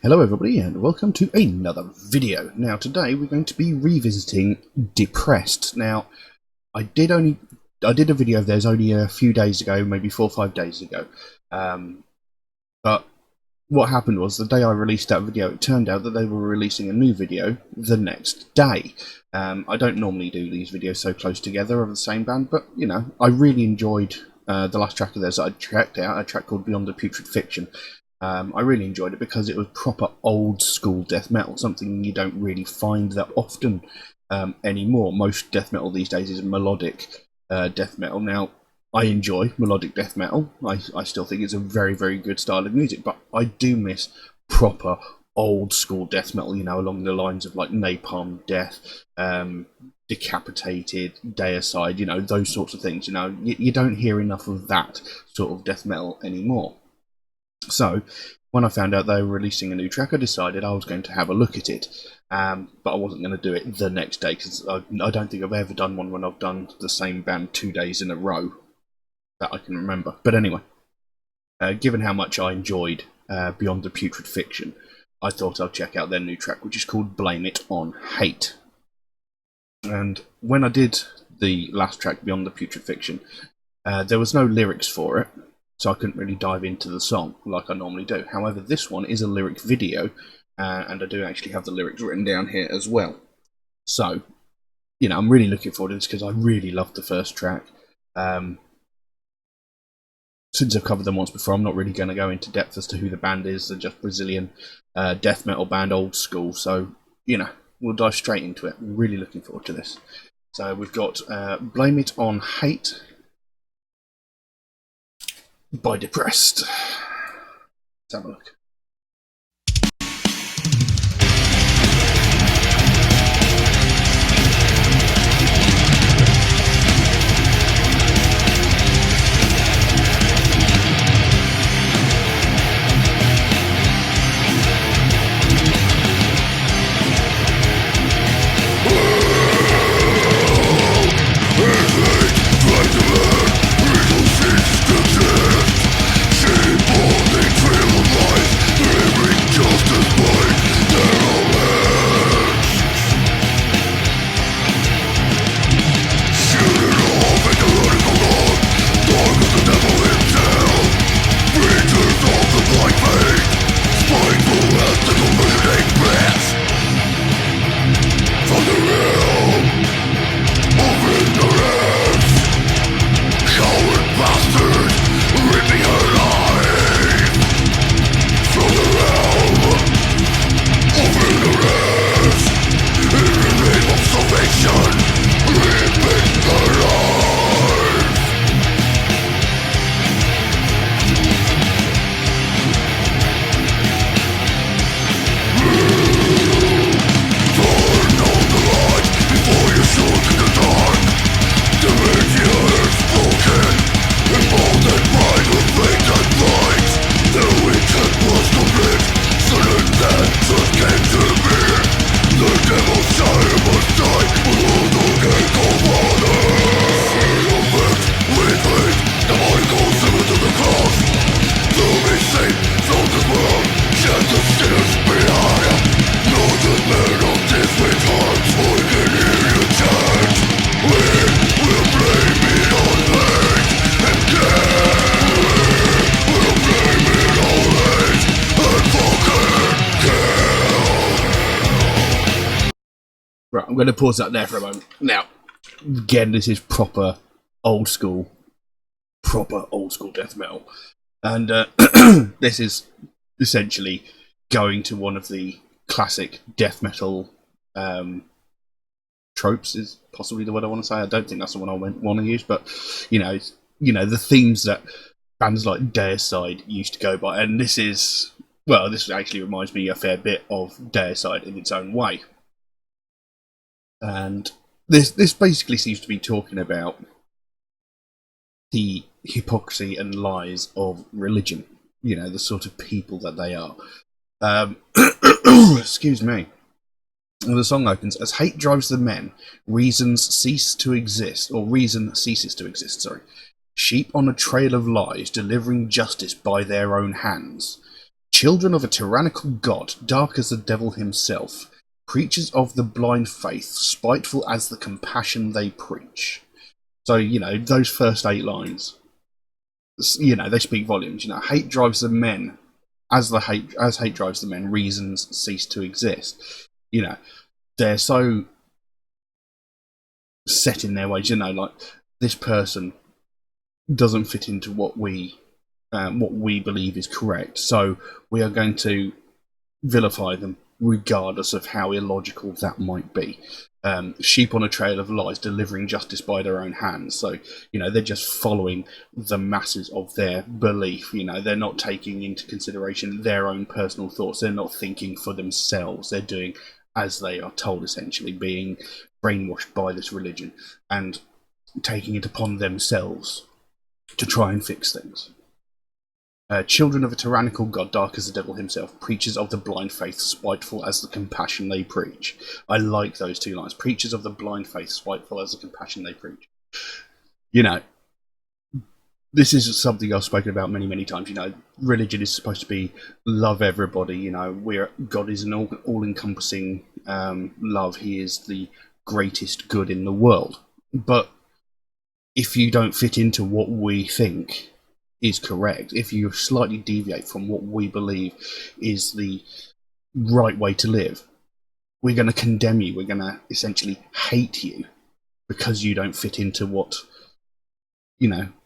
Hello everybody and welcome to another video. Now today we're going to be revisiting Depressed. Now I did a video of theirs only a few days ago, maybe 4 or 5 days ago. But what happened was the day I released that video, it turned out that they were releasing a new video the next day. I don't normally do these videos so close together of the same band, but you know, I really enjoyed the last track of theirs that I checked out, a track called Beyond the Putrid Fiction. I really enjoyed it because it was proper old school death metal, something you don't really find that often anymore. Most death metal these days is melodic death metal. Now, I enjoy melodic death metal. I still think it's a very, very good style of music, but I do miss proper old school death metal, you know, along the lines of like Napalm Death, Decapitated, Deicide, you know, those sorts of things. You know, you don't hear enough of that sort of death metal anymore. So, when I found out they were releasing a new track, I decided I was going to have a look at it. But I wasn't going to do it the next day, because I don't think I've ever done one when I've done the same band 2 days in a row, that I can remember. But anyway, given how much I enjoyed Beyond the Putrid Fiction, I thought I'd check out their new track, which is called Blame It on Hate. And when I did the last track, Beyond the Putrid Fiction, there was no lyrics for it, so I couldn't really dive into the song like I normally do. However, this one is a lyric video, and I do actually have the lyrics written down here as well. So, you know, I'm really looking forward to this because I really loved the first track. Since I've covered them once before, I'm not really going to go into depth as to who the band is. They're just Brazilian death metal band, old school. So, you know, we'll dive straight into it. I'm really looking forward to this. So we've got Blame It on Hate by Depressed. Let's have a look. Right, I'm going to pause that there for a moment. Now, again, this is proper old school death metal. And this is essentially going to one of the classic death metal tropes, is possibly the word I want to say. I don't think that's the one I want to use, but you know, the themes that bands like Deicide used to go by. And this is, well, this actually reminds me a fair bit of Deicide in its own way. And this basically seems to be talking about the hypocrisy and lies of religion. You know, the sort of people that they are. Excuse me. The song opens, as hate drives the men, reason ceases to exist. Sorry. Sheep on a trail of lies, delivering justice by their own hands. children of a tyrannical god, dark as the devil himself, preachers of the blind faith, spiteful as the compassion they preach. So, those first 8 lines, they speak volumes. Hate drives the men, as hate drives the men, reasons cease to exist. They're so set in their ways, like, this person doesn't fit into what we believe is correct, so we are going to vilify them regardless of how illogical that might be. Sheep on a trail of lies, delivering justice by their own hands. So, they're just following the masses of their belief. They're not taking into consideration their own personal thoughts. They're not thinking for themselves. They're doing as they are told, essentially, being brainwashed by this religion and taking it upon themselves to try and fix things. Children of a tyrannical god, dark as the devil himself, preachers of the blind faith, spiteful as the compassion they preach. I like those 2 lines. Preachers of the blind faith, spiteful as the compassion they preach. This is something I've spoken about many, many times. Religion is supposed to be love everybody. God is an all-encompassing love. He is the greatest good in the world. But if you don't fit into what we think is correct, if you slightly deviate from what we believe is the right way to live, we're going to condemn you. We're going to essentially hate you because you don't fit into what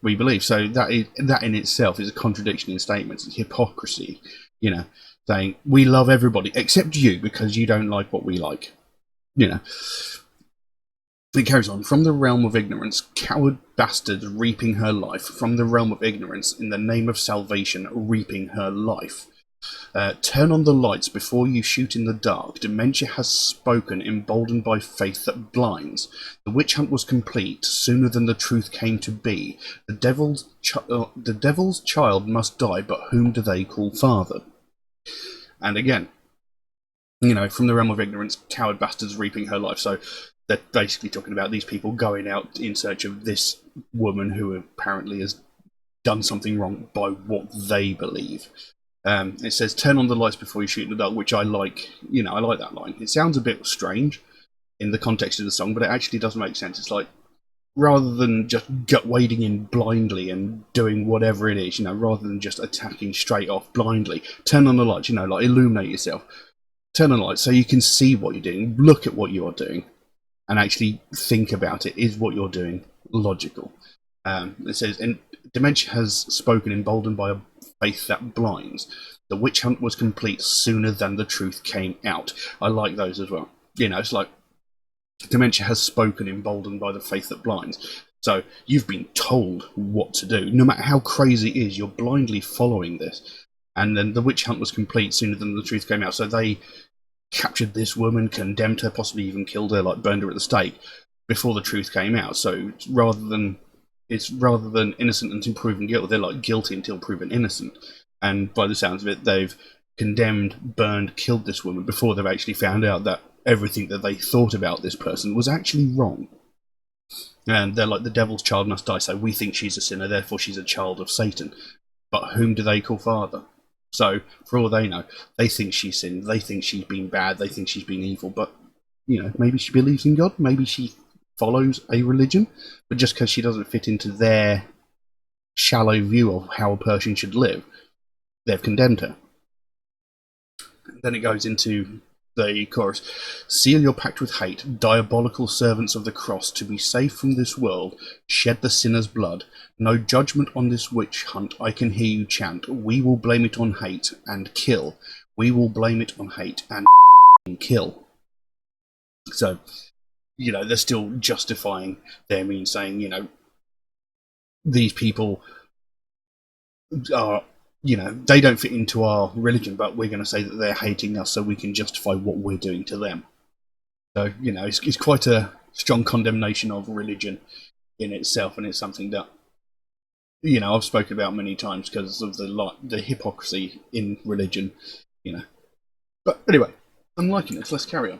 we believe. So that in itself is a contradiction in statements. It's hypocrisy. Saying we love everybody except you because you don't like what we like. It carries on. From the realm of ignorance, coward bastards reaping her life. From the realm of ignorance, in the name of salvation, reaping her life. Turn on the lights before you shoot in the dark. Dementia has spoken, emboldened by faith that blinds. The witch hunt was complete sooner than the truth came to be. The devil's child must die, but whom do they call father? And again, from the realm of ignorance, coward bastards reaping her life. So they're basically talking about these people going out in search of this woman who apparently has done something wrong by what they believe. It says, turn on the lights before you shoot in the dark, which I like. I like that line. It sounds a bit strange in the context of the song, but it actually does make sense. It's like, rather than just wading in blindly and doing whatever it is, rather than just attacking straight off blindly, turn on the lights, like illuminate yourself. Turn on the lights so you can see what you're doing, look at what you are doing, and actually think about it. Is what you're doing logical? It says, and dementia has spoken, emboldened by a faith that blinds. The witch hunt was complete sooner than the truth came out. I like those as well. It's like, dementia has spoken, emboldened by the faith that blinds. So you've been told what to do. No matter how crazy it is, you're blindly following this. And then the witch hunt was complete sooner than the truth came out. So they captured this woman, condemned her, possibly even killed her, like burned her at the stake before the truth came out. So rather than innocent until proven guilty, they're like guilty until proven innocent. And by the sounds of it, they've condemned, burned, killed this woman before they've actually found out that everything that they thought about this person was actually wrong. And they're like, the devil's child must die, so we think she's a sinner, therefore she's a child of Satan. But whom do they call father? So, for all they know, they think she's sinned, they think she's been bad, they think she's been evil, but, maybe she believes in God, maybe she follows a religion, but just because she doesn't fit into their shallow view of how a person should live, they've condemned her. Then it goes into the chorus. Seal your pact with hate, diabolical servants of the cross, to be safe from this world, shed the sinner's blood. No judgment on this witch hunt, I can hear you chant. We will blame it on hate and kill. We will blame it on hate and kill. So, they're still justifying their means, saying, these people are, they don't fit into our religion, but we're going to say that they're hating us so we can justify what we're doing to them. So, it's quite a strong condemnation of religion in itself, and it's something that, I've spoken about many times because of the hypocrisy in religion, But anyway, I'm liking this. Let's carry on.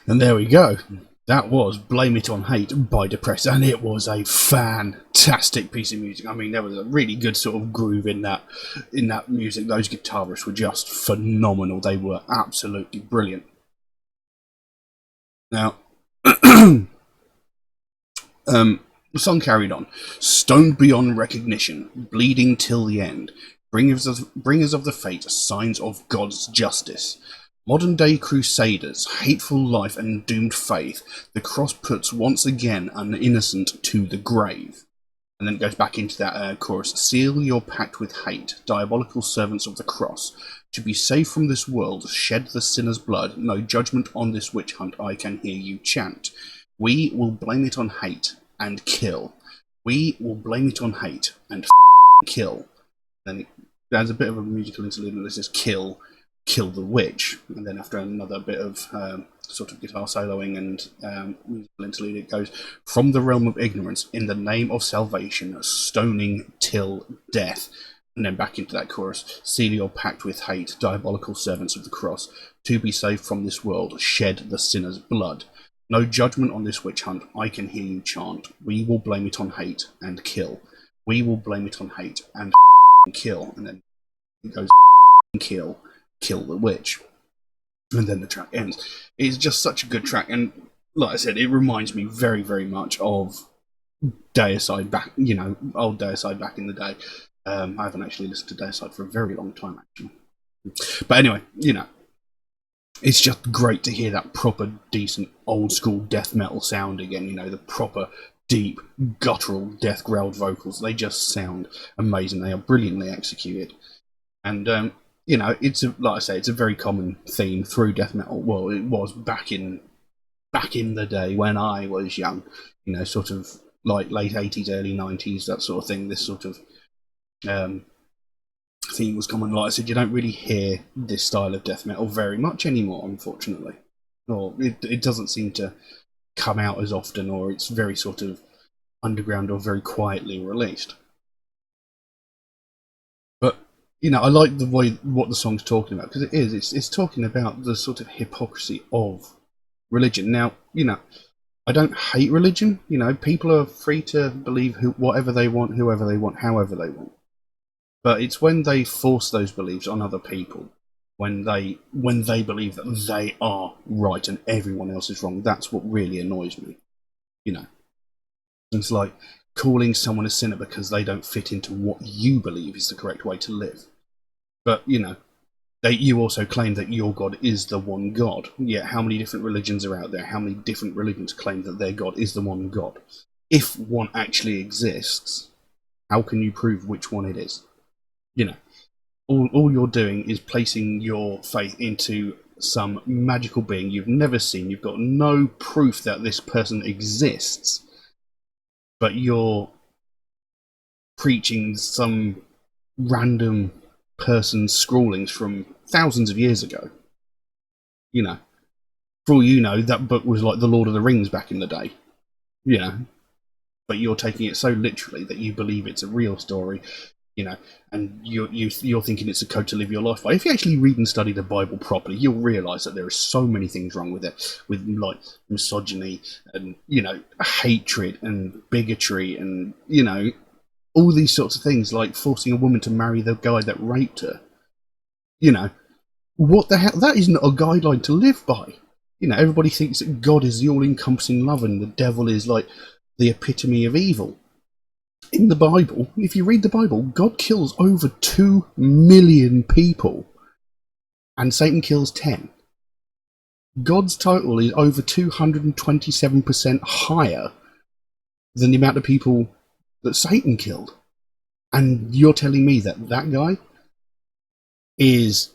And there we go. That was Blame It on Hate by Depressed, and it was a fantastic piece of music. I mean, there was a really good sort of groove in that music. Those guitar riffs were just phenomenal. They were absolutely brilliant. Now, the song carried on. Stoned beyond recognition, bleeding till the end. Bringers of the fate, signs of God's justice. Modern day crusaders, hateful life and doomed faith, the cross puts once again an innocent to the grave. And then it goes back into that chorus. Seal your pact with hate, diabolical servants of the cross. To be saved from this world, shed the sinner's blood. No judgment on this witch hunt, I can hear you chant. We will blame it on hate and kill. We will blame it on hate and kill. Then there's a bit of a musical interlude that says kill the witch, and then after another bit of sort of guitar soloing and musical interlude, it goes, from the realm of ignorance, in the name of salvation, stoning till death. And then back into that chorus, seal your pact with hate, diabolical servants of the cross. To be saved from this world, shed the sinner's blood. No judgment on this witch hunt, I can hear you chant. We will blame it on hate and kill. We will blame it on hate and kill. And then it goes, kill the witch. And then the track ends. It's just such a good track, and like I said, it reminds me very, very much of Deicide back, old Deicide back in the day. I haven't actually listened to Deicide for a very long time, actually. But anyway, it's just great to hear that proper, decent, old school death metal sound again, the proper, deep, guttural, death growled vocals. They just sound amazing. They are brilliantly executed. And, like I say, it's a very common theme through death metal. Well, it was back in the day when I was young, sort of like late 80s, early 90s, that sort of thing. This sort of theme was common. Like I said, you don't really hear this style of death metal very much anymore, unfortunately. Or it doesn't seem to come out as often, or it's very sort of underground or very quietly released. But I like the way what the song's talking about, because it's talking about the sort of hypocrisy of religion. Now, I don't hate religion. People are free to believe whatever they want, whoever they want, however they want. But it's when they force those beliefs on other people, when they believe that they are right and everyone else is wrong, that's what really annoys me. It's like calling someone a sinner because they don't fit into what you believe is the correct way to live. But, you also claim that your God is the one God. Yet how many different religions are out there? How many different religions claim that their God is the one God? If one actually exists, how can you prove which one it is? All you're doing is placing your faith into some magical being you've never seen. You've got no proof that this person exists, but you're preaching some random person's scrawlings from thousands of years ago. For all you know, that book was like the Lord of the Rings back in the day. But you're taking it so literally that you believe it's a real story. And you're thinking it's a code to live your life by. If you actually read and study the Bible properly, you'll realise that there are so many things wrong with it, with like misogyny and hatred and bigotry and all these sorts of things, like forcing a woman to marry the guy that raped her. What the hell? That is not a guideline to live by. Everybody thinks that God is the all-encompassing love and the devil is like the epitome of evil. In the Bible, if you read the Bible, God kills over 2 million people, and Satan kills 10. God's total is over 227% higher than the amount of people that Satan killed. And you're telling me that guy is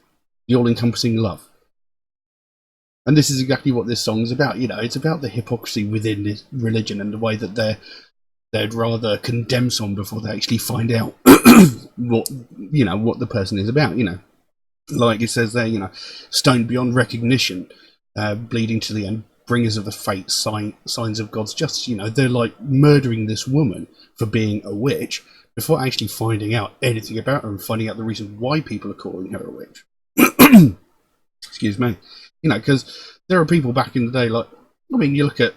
the all-encompassing love. And this is exactly what this song is about. It's about the hypocrisy within this religion and the way that they'd rather condemn someone before they actually find out what the person is about. Like it says there, stoned beyond recognition, bleeding to the end, bringers of the fate, signs of God's justice. They're like murdering this woman for being a witch before actually finding out anything about her and finding out the reason why people are calling her a witch. Excuse me. You know, because there are people back in the day, like, I mean, you look at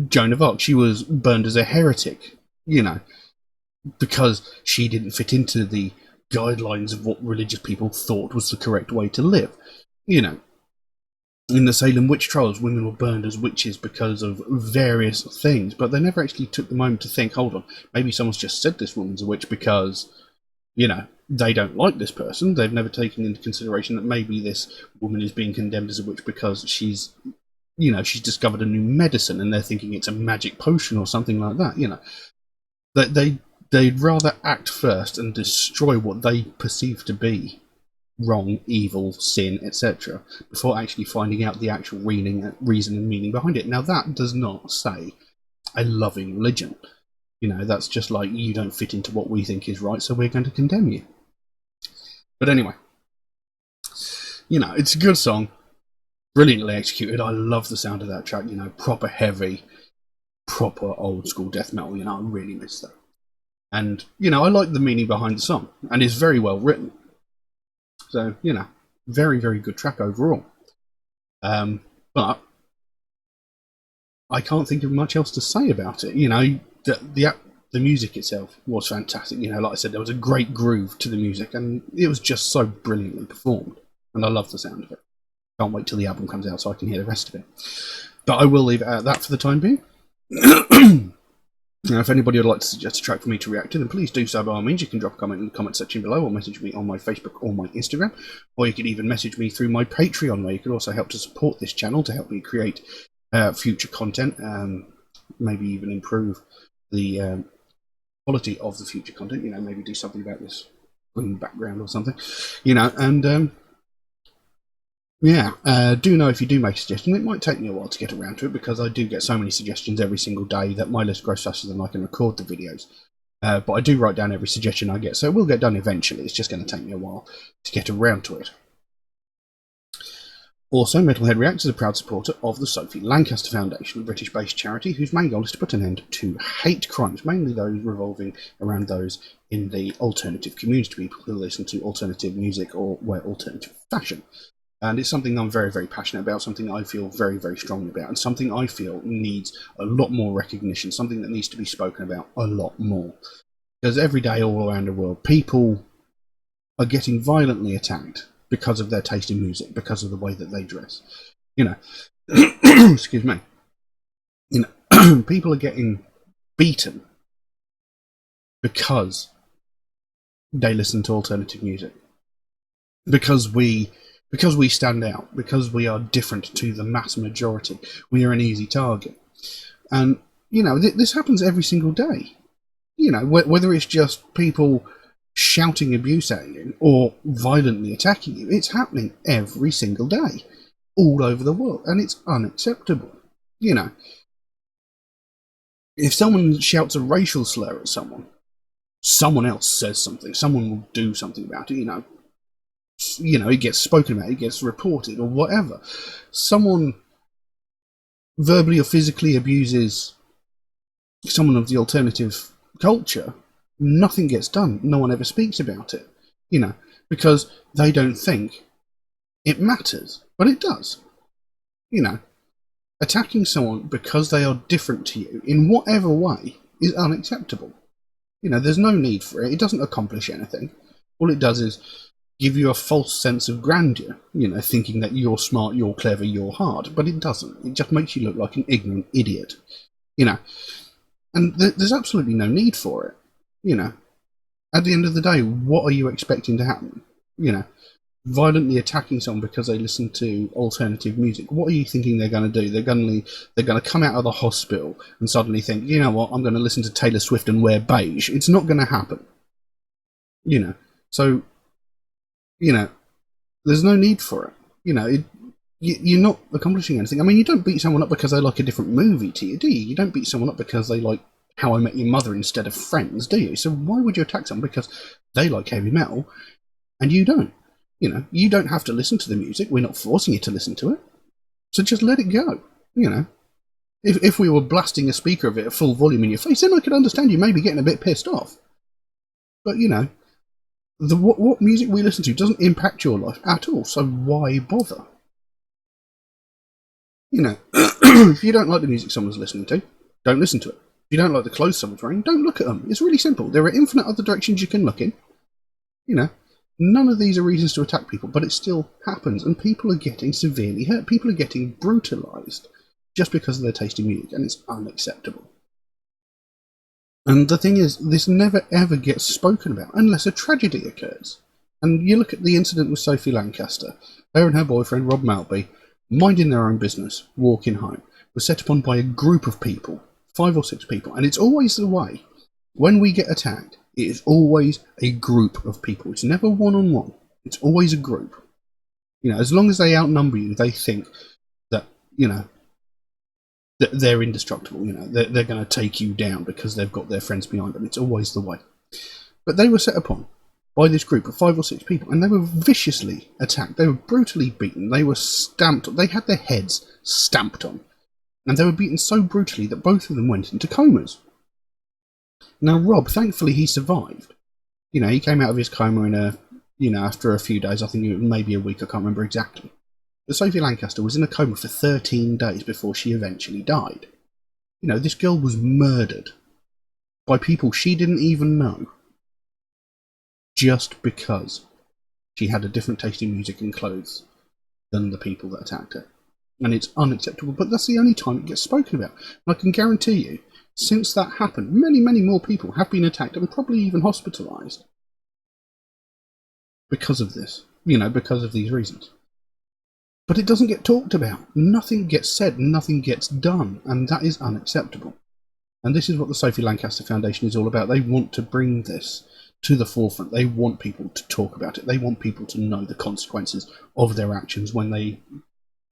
Joan of Arc, she was burned as a heretic, you know, because she didn't fit into the guidelines of what religious people thought was the correct way to live. You know, in the Salem witch trials, women were burned as witches because of various things, but they never actually took the moment to think, hold on, maybe someone's just said this woman's a witch because, you know, they don't like this person. They've never taken into consideration that maybe this woman is being condemned as a witch because she's, you know, she's discovered a new medicine and they're thinking it's a magic potion or something like that. You know, they'd rather act first and destroy what they perceive to be wrong, evil, sin, etc., before actually finding out the actual reason and meaning behind it. Now, that does not say a loving religion. You know, that's just like, you don't fit into what we think is right, so we're going to condemn you. But anyway, you know, it's a good song, brilliantly executed. I love the sound of that track, you know, proper heavy, proper old school death metal, you know, I really miss that. And, you know, I like the meaning behind the song, and it's very well written. So, you know, very, very good track overall. But I can't think of much else to say about it. You know, the music itself was fantastic. You know, like I said, there was a great groove to the music, and it was just so brilliantly performed. And I love the sound of it. Can't wait till the album comes out so I can hear the rest of it. But I will leave it at that for the time being. Now, if anybody would like to suggest a track for me to react to, then please do so by all means. You can drop a comment in the comment section below, or message me on my Facebook or my Instagram, or you could even message me through my Patreon, where you could also help to support this channel to help me create future content, maybe even improve the quality of the future content. You know, maybe do something about this green background or something. You know, and yeah, do know if you do make a suggestion. It might take me a while to get around to it because I do get so many suggestions every single day that my list grows faster than I can record the videos. But I do write down every suggestion I get, so it will get done eventually. It's just going to take me a while to get around to it. Also, Metalhead Reacts is a proud supporter of the Sophie Lancaster Foundation, a British-based charity whose main goal is to put an end to hate crimes, mainly those revolving around those in the alternative community, people who listen to alternative music or wear alternative fashion. And it's something I'm very, very passionate about, something I feel very, very strongly about, and something I feel needs a lot more recognition, something that needs to be spoken about a lot more. Because every day all around the world, people are getting violently attacked because of their taste in music, because of the way that they dress. You know, excuse me. You know, people are getting beaten because they listen to alternative music. Because we stand out, because we are different to the mass majority, we are an easy target. And, you know, this happens every single day. You know, whether it's just people shouting abuse at you or violently attacking you, it's happening every single day, all over the world, and it's unacceptable. You know, if someone shouts a racial slur at someone else says something, someone will do something about it, you know, it gets spoken about, it gets reported, or whatever. Someone verbally or physically abuses someone of the alternative culture, nothing gets done. No one ever speaks about it, you know, because they don't think it matters. But it does. You know, attacking someone because they are different to you in whatever way is unacceptable. You know, there's no need for it. It doesn't accomplish anything. All it does is give you a false sense of grandeur, you know, thinking that you're smart, you're clever, you're hard, but it doesn't. It just makes you look like an ignorant idiot, you know. And there's absolutely no need for it, you know. At the end of the day, what are you expecting to happen? You know, violently attacking someone because they listen to alternative music. What are you thinking they're going to do? They're going to come out of the hospital and suddenly think, you know what, I'm going to listen to Taylor Swift and wear beige. It's not going to happen, you know. So, you know, there's no need for it. You know, you're not accomplishing anything. I mean, you don't beat someone up because they like a different movie to you, do you? You don't beat someone up because they like How I Met Your Mother instead of Friends, do you? So why would you attack someone because they like heavy metal and you don't? You know, you don't have to listen to the music. We're not forcing you to listen to it. So just let it go, you know. If we were blasting a speaker of it at full volume in your face, then I could understand you maybe getting a bit pissed off. But, you know, what music we listen to doesn't impact your life at all, so why bother? You know, if you don't like the music someone's listening to, don't listen to it. If you don't like the clothes someone's wearing, don't look at them. It's really simple. There are infinite other directions you can look in. You know, none of these are reasons to attack people, but it still happens, and people are getting severely hurt. People are getting brutalised just because of their taste in music, and it's unacceptable. And the thing is, this never ever gets spoken about unless a tragedy occurs. And you look at the incident with Sophie Lancaster. Her and her boyfriend, Rob Maltby, minding their own business, walking home, was set upon by a group of people, 5 or 6 people. And it's always the way. When we get attacked, it is always a group of people. It's never one-on-one. It's always a group. You know, as long as they outnumber you, they think that, you know, that they're indestructible. You know, they're going to take you down because they've got their friends behind them. It's always the way. But they were set upon by this group of 5 or 6 people, and they were viciously attacked. They were brutally beaten. They were stamped. They had their heads stamped on, and they were beaten so brutally that both of them went into comas. Now, Rob, thankfully, he survived. You know, he came out of his coma after a few days. I think it was maybe a week. I can't remember exactly. But Sophie Lancaster was in a coma for 13 days before she eventually died. You know, this girl was murdered by people she didn't even know, just because she had a different taste in music and clothes than the people that attacked her. And it's unacceptable, but that's the only time it gets spoken about. And I can guarantee you, since that happened, many, many more people have been attacked and probably even hospitalised because of this, you know, because of these reasons. But it doesn't get talked about. Nothing gets said, nothing gets done, and that is unacceptable. And this is what the Sophie Lancaster Foundation is all about. They want to bring this to the forefront. They want people to talk about it. They want people to know the consequences of their actions when they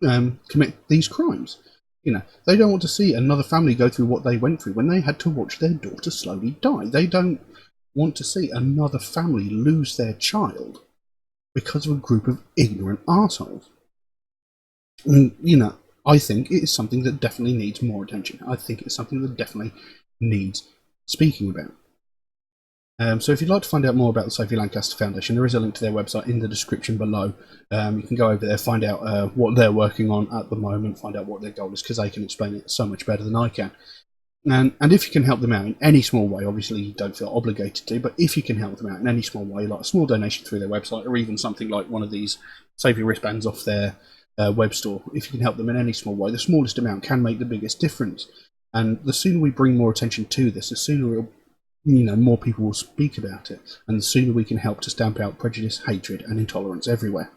commit these crimes. You know, they don't want to see another family go through what they went through when they had to watch their daughter slowly die. They don't want to see another family lose their child because of a group of ignorant arseholes. And, you know, I think it is something that definitely needs more attention. I think it's something that definitely needs speaking about. So if you'd like to find out more about the Sophie Lancaster Foundation, there is a link to their website in the description below. You can go over there, find out what they're working on at the moment, find out what their goal is, because they can explain it so much better than I can. And if you can help them out in any small way, obviously you don't feel obligated to, but if you can help them out in any small way, like a small donation through their website, or even something like one of these Sophie wristbands off their web store, if you can help them in any small way, the smallest amount can make the biggest difference. And the sooner we bring more attention to this, the sooner more people will speak about it, and the sooner we can help to stamp out prejudice, hatred, and intolerance everywhere.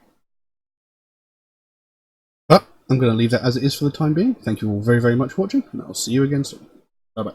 But I'm going to leave that as it is for the time being. Thank you all very, very much for watching, and I'll see you again soon. Bye-bye.